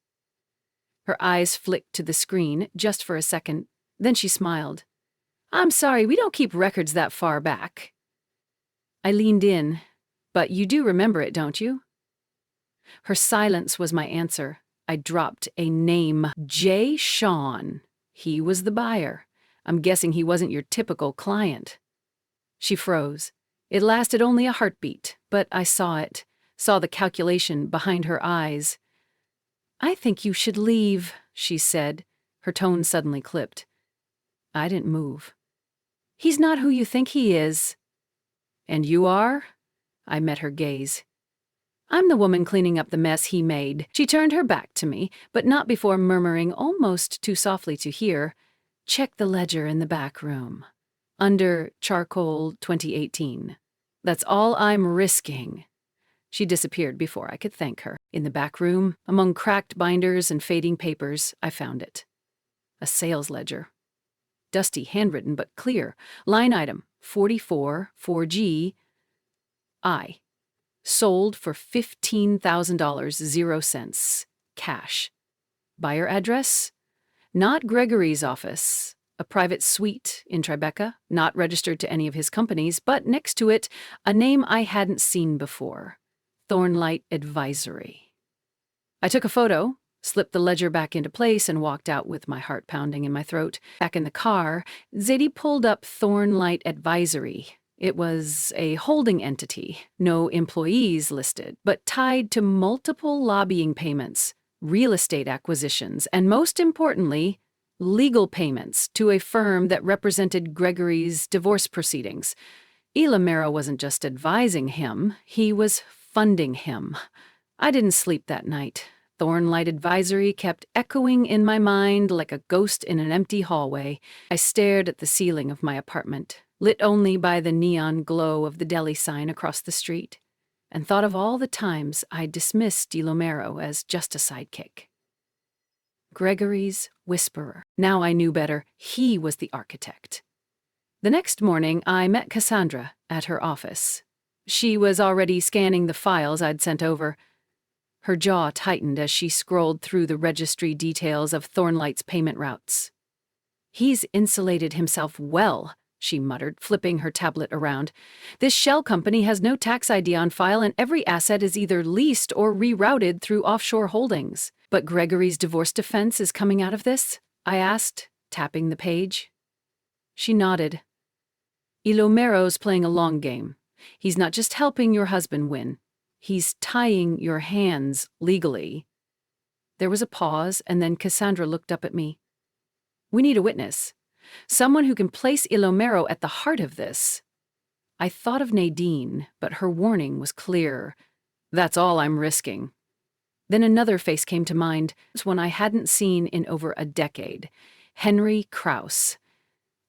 Her eyes flicked to the screen just for a second. Then she smiled. "I'm sorry, we don't keep records that far back." I leaned in. "But you do remember it, don't you?" Her silence was my answer. I dropped a name. J. Shawn. He was the buyer. I'm guessing he wasn't your typical client. She froze. It lasted only a heartbeat, but I saw it, saw the calculation behind her eyes. "I think you should leave," she said. Her tone suddenly clipped. I didn't move. "He's not who you think he is." "And you are?" I met her gaze. "I'm the woman cleaning up the mess he made." She turned her back to me, but not before murmuring almost too softly to hear, "Check the ledger in the back room." under charcoal 2018. That's all I'm risking. She disappeared before I could thank her. In the back room, among cracked binders and fading papers, I found it. A sales ledger. Dusty, handwritten, but clear. Line item 44 4G I. Sold for $15,000, 0 cents. Cash. Buyer address? Not Gregory's office. A private suite in Tribeca, not registered to any of his companies, but next to it, a name I hadn't seen before. Thornlight Advisory. I took a photo, slipped the ledger back into place, and walked out with my heart pounding in my throat. Back in the car, Zadie pulled up Thornlight Advisory. It was a holding entity, no employees listed, but tied to multiple lobbying payments, real estate acquisitions, and most importantly, legal payments to a firm that represented Gregory's divorce proceedings. Ilamero wasn't just advising him, he was funding him. I didn't sleep that night. Thornlight Advisory kept echoing in my mind like a ghost in an empty hallway. I stared at the ceiling of my apartment, lit only by the neon glow of the deli sign across the street, and thought of all the times I dismissed Ilamero as just a sidekick. Gregory's whisperer. Now I knew better. He was the architect. The next morning, I met Cassandra at her office. She was already scanning the files I'd sent over. Her jaw tightened as she scrolled through the registry details of Thornlight's payment routes. "He's insulated himself well," she muttered, flipping her tablet around. "This shell company has no tax ID on file, and every asset is either leased or rerouted through offshore holdings. But Gregory's divorce defense is coming out of this?" I asked, tapping the page. She nodded. "Ilomero's playing a long game. He's not just helping your husband win. He's tying your hands legally." There was a pause, and then Cassandra looked up at me. "We need a witness. Someone who can place Ilomero at the heart of this." I thought of Nadine, but her warning was clear. "That's all I'm risking." Then another face came to mind, one I hadn't seen in over a decade. Henry Krause.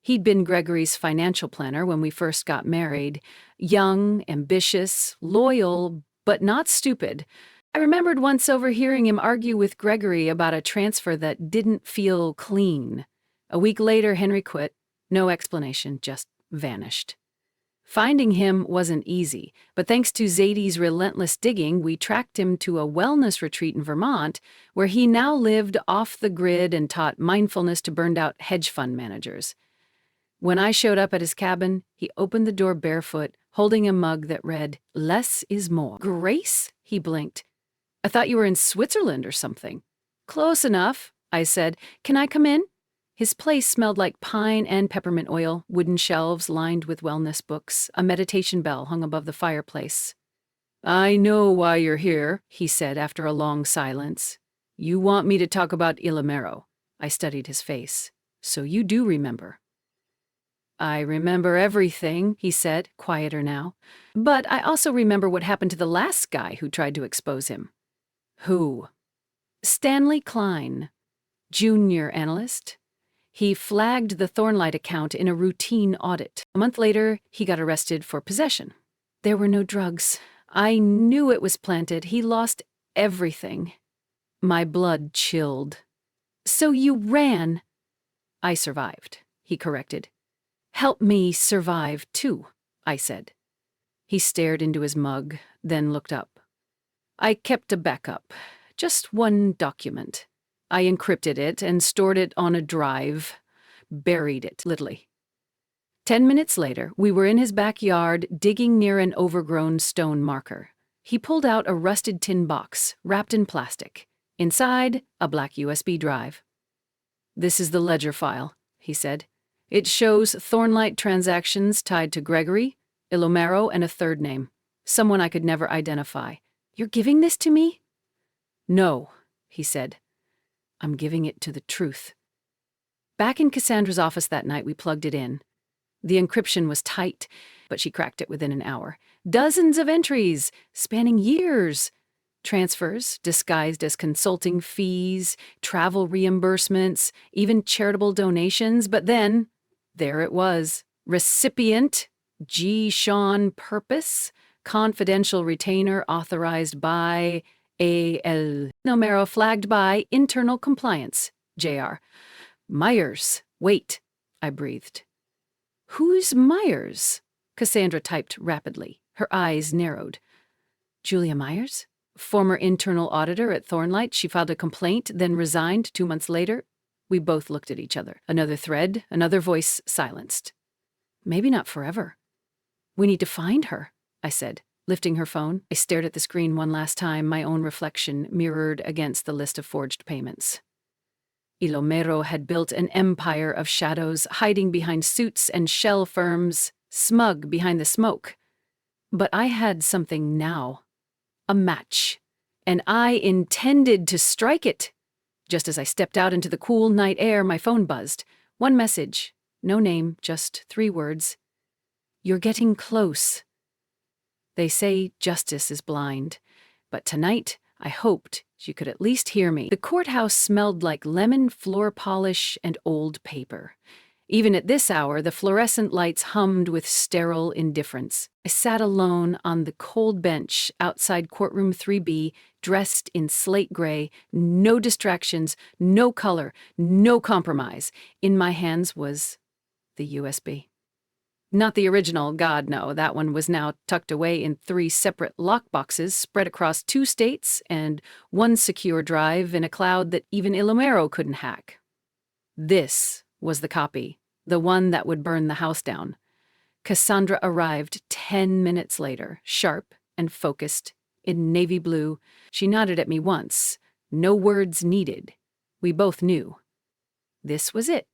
He'd been Gregory's financial planner when we first got married. Young, ambitious, loyal, but not stupid. I remembered once overhearing him argue with Gregory about a transfer that didn't feel clean. A week later, Henry quit. No explanation, just vanished. Finding him wasn't easy, but thanks to Zadie's relentless digging, we tracked him to a wellness retreat in Vermont, where he now lived off the grid and taught mindfulness to burned-out hedge fund managers. When I showed up at his cabin, he opened the door barefoot, holding a mug that read, "Less is more." "Grace?" He blinked. "I thought you were in Switzerland or something." "Close enough," I said. "Can I come in?" His place smelled like pine and peppermint oil, wooden shelves lined with wellness books, a meditation bell hung above the fireplace. "I know why you're here," he said after a long silence. "You want me to talk about Ilamero." I studied his face. "So you do remember." "I remember everything," he said, quieter now. "But I also remember what happened to the last guy who tried to expose him." "Who?" "Stanley Klein, junior analyst. He flagged the Thornlight account in a routine audit. A month later, he got arrested for possession. There were no drugs. I knew it was planted. He lost everything." My blood chilled. "So you ran?" "I survived," he corrected. "Help me survive, too," I said. He stared into his mug, then looked up. "I kept a backup. Just one document. I encrypted it and stored it on a drive. Buried it, literally." 10 minutes later, we were in his backyard, digging near an overgrown stone marker. He pulled out a rusted tin box, wrapped in plastic. Inside, a black USB drive. "This is the ledger file," he said. "It shows Thornlight transactions tied to Gregory, Ilomero, and a third name. Someone I could never identify." "You're giving this to me?" "No," he said. "I'm giving it to the truth." Back in Cassandra's office that night, we plugged it in. The encryption was tight, but she cracked it within an hour. Dozens of entries, spanning years. Transfers, disguised as consulting fees, travel reimbursements, even charitable donations, but then, there it was, Recipient, G. Sean Purpose, confidential retainer authorized by A.L. Numero flagged by internal compliance, J.R. Myers. Wait, I breathed. Who's Myers? Cassandra typed rapidly. Her eyes narrowed. Julia Myers? Former internal auditor at Thornlight. She filed a complaint, then resigned 2 months later. We both looked at each other. Another thread, another voice silenced. Maybe not forever. We need to find her, I said, lifting her phone. I stared at the screen one last time, my own reflection mirrored against the list of forged payments. Ilomero had built an empire of shadows, hiding behind suits and shell firms, smug behind the smoke. But I had something now. A match. And I intended to strike it. Just as I stepped out into the cool night air, my phone buzzed. One message. No name, just 3 words. You're getting close. They say justice is blind, but tonight I hoped she could at least hear me. The courthouse smelled like lemon floor polish and old paper. Even at this hour, the fluorescent lights hummed with sterile indifference. I sat alone on the cold bench outside courtroom 3B, dressed in slate gray, no distractions, no color, no compromise. In my hands was the USB. Not the original, God no, that one was now tucked away in 3 separate lockboxes spread across 2 states and 1 secure drive in a cloud that even Ilomero couldn't hack. This was the copy, the one that would burn the house down. Cassandra arrived 10 minutes later, sharp and focused, in navy blue. She nodded at me once. No words needed. We both knew. This was it.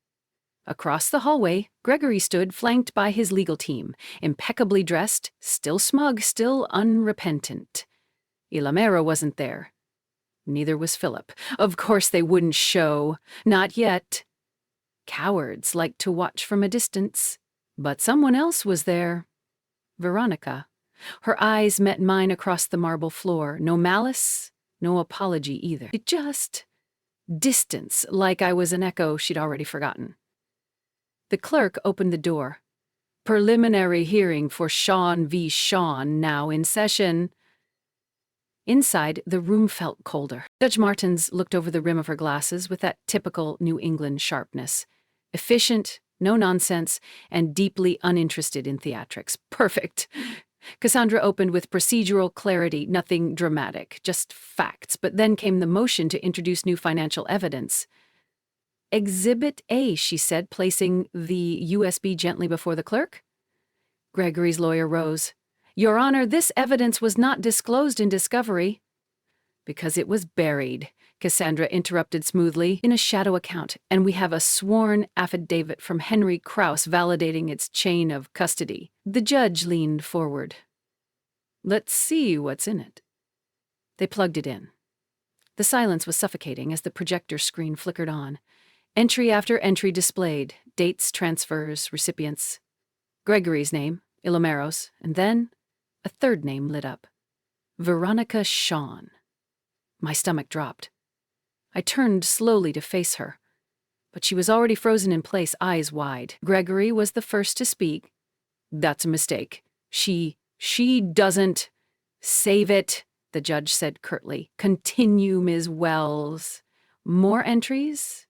Across the hallway, Gregory stood, flanked by his legal team, impeccably dressed, still smug, still unrepentant. Ilomero wasn't there. Neither was Philip. Of course they wouldn't show. Not yet. Cowards like to watch from a distance. But someone else was there. Veronica. Her eyes met mine across the marble floor. No malice, no apology either. Just distance, like I was an echo she'd already forgotten. The clerk opened the door. Preliminary hearing for Sean v. Sean now in session. Inside, the room felt colder. Judge Martins looked over the rim of her glasses with that typical New England sharpness. Efficient, no nonsense, and deeply uninterested in theatrics. Perfect. Cassandra opened with procedural clarity, nothing dramatic, just facts, but then came the motion to introduce new financial evidence. Exhibit A, she said, placing the USB gently before the clerk. Gregory's lawyer rose. Your Honor, this evidence was not disclosed in discovery. Because it was buried, Cassandra interrupted smoothly, in a shadow account, and we have a sworn affidavit from Henry Krause validating its chain of custody. The judge leaned forward. Let's see what's in it. They plugged it in. The silence was suffocating as the projector screen flickered on. Entry after entry displayed, dates, transfers, recipients. Gregory's name, Ilomero's, and then a third name lit up. Veronica Sean. My stomach dropped. I turned slowly to face her, but she was already frozen in place, eyes wide. Gregory was the first to speak. That's a mistake. She doesn't. Save it, the judge said curtly. Continue, Ms. Wells. More entries?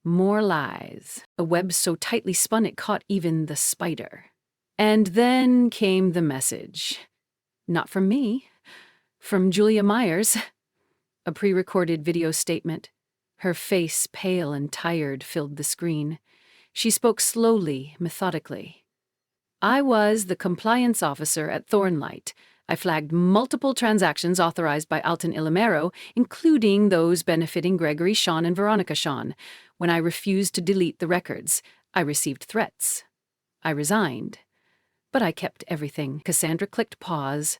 More lies. A web so tightly spun it caught even the spider. And then came the message. Not from me. From Julia Myers. A pre-recorded video statement. Her face, pale and tired, filled the screen. She spoke slowly, methodically. I was the compliance officer at Thornlight. I flagged multiple transactions authorized by Alton Ilomero, including those benefiting Gregory Sean and Veronica Sean. When I refused to delete the records, I received threats. I resigned. But I kept everything. Cassandra clicked pause.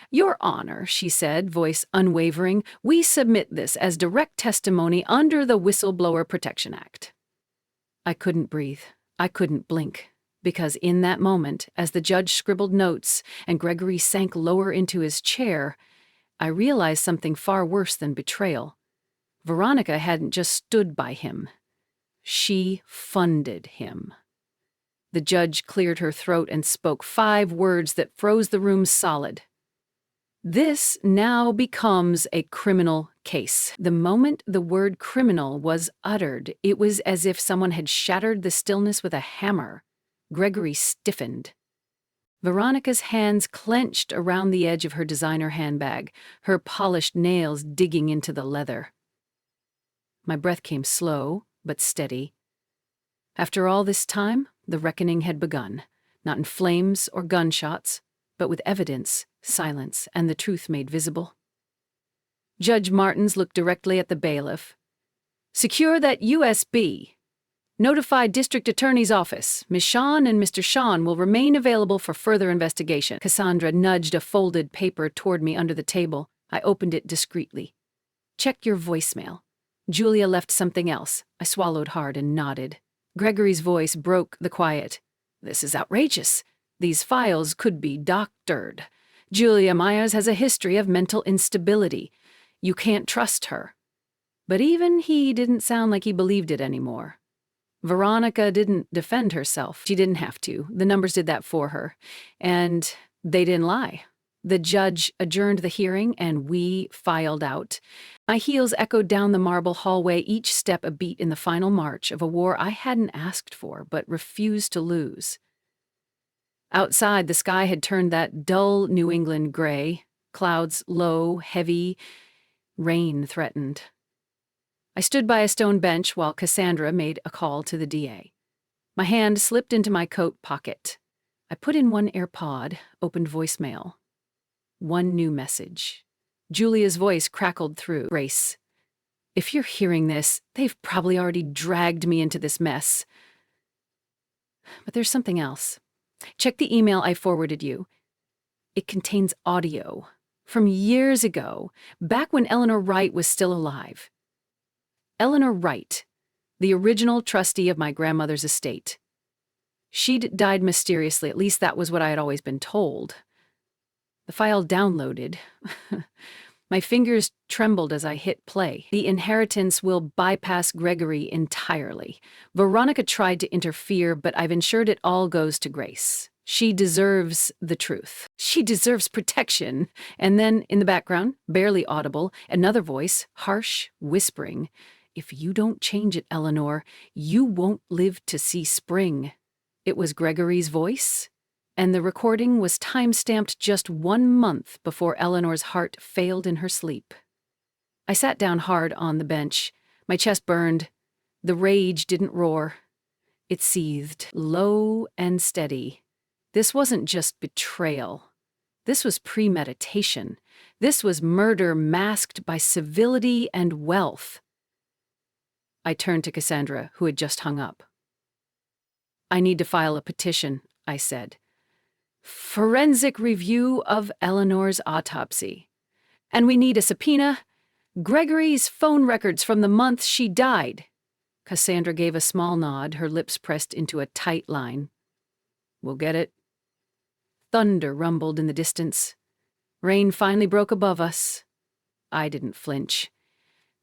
Your Honor, she said, voice unwavering, we submit this as direct testimony under the Whistleblower Protection Act. I couldn't breathe. I couldn't blink. Because in that moment, as the judge scribbled notes and Gregory sank lower into his chair, I realized something far worse than betrayal. Veronica hadn't just stood by him. She funded him. The judge cleared her throat and spoke 5 words that froze the room solid. This now becomes a criminal case. The moment the word criminal was uttered, it was as if someone had shattered the stillness with a hammer. Gregory stiffened. Veronica's hands clenched around the edge of her designer handbag, her polished nails digging into the leather. My breath came slow, but steady. After all this time, the reckoning had begun, not in flames or gunshots, but with evidence, silence, and the truth made visible. Judge Martins looked directly at the bailiff. "Secure that USB. Notify District Attorney's Office. Ms. Shawn and Mr. Shawn will remain available for further investigation." Cassandra nudged a folded paper toward me under the table. I opened it discreetly. "Check your voicemail. Julia left something else." I swallowed hard and nodded. Gregory's voice broke the quiet. "This is outrageous. These files could be doctored. Julia Myers has a history of mental instability. You can't trust her." But even he didn't sound like he believed it anymore. Veronica didn't defend herself. She didn't have to. The numbers did that for her. And they didn't lie. The judge adjourned the hearing, and we filed out. My heels echoed down the marble hallway, each step a beat in the final march of a war I hadn't asked for but refused to lose. Outside, the sky had turned that dull New England gray, clouds low, heavy, rain threatened. I stood by a stone bench while Cassandra made a call to the DA. My hand slipped into my coat pocket. I put in one AirPod, opened voicemail. One new message. Julia's voice crackled through. "Grace, if you're hearing this, they've probably already dragged me into this mess. But there's something else. Check the email I forwarded you. It contains audio from years ago, back when Eleanor Wright was still alive. Eleanor Wright, the original trustee of my grandmother's estate. She'd died mysteriously, at least that was what I had always been told. The file downloaded. My fingers trembled as I hit play. The inheritance will bypass Gregory entirely. Veronica tried to interfere, but I've ensured it all goes to Grace. She deserves the truth. She deserves protection." And then, in the background, barely audible, another voice, harsh, whispering, "If you don't change it, Eleanor, you won't live to see spring." It was Gregory's voice, and the recording was time-stamped just 1 month before Eleanor's heart failed in her sleep. I sat down hard on the bench. My chest burned. The rage didn't roar. It seethed, low and steady. This wasn't just betrayal. This was premeditation. This was murder masked by civility and wealth. I turned to Cassandra, who had just hung up. "I need to file a petition," I said. "Forensic review of Eleanor's autopsy. And we need a subpoena. Gregory's phone records from the month she died." Cassandra gave a small nod, her lips pressed into a tight line. "We'll get it." Thunder rumbled in the distance. Rain finally broke above us. I didn't flinch,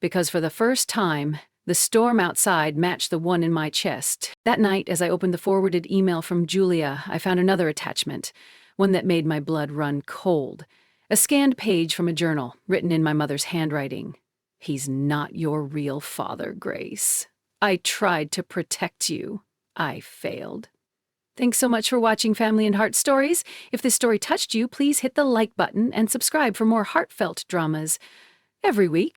because for the first time, the storm outside matched the one in my chest. That night, as I opened the forwarded email from Julia, I found another attachment, one that made my blood run cold. A scanned page from a journal, written in my mother's handwriting. "He's not your real father, Grace. I tried to protect you. I failed." Thanks so much for watching Family and Heart Stories. If this story touched you, please hit the like button and subscribe for more heartfelt dramas every week.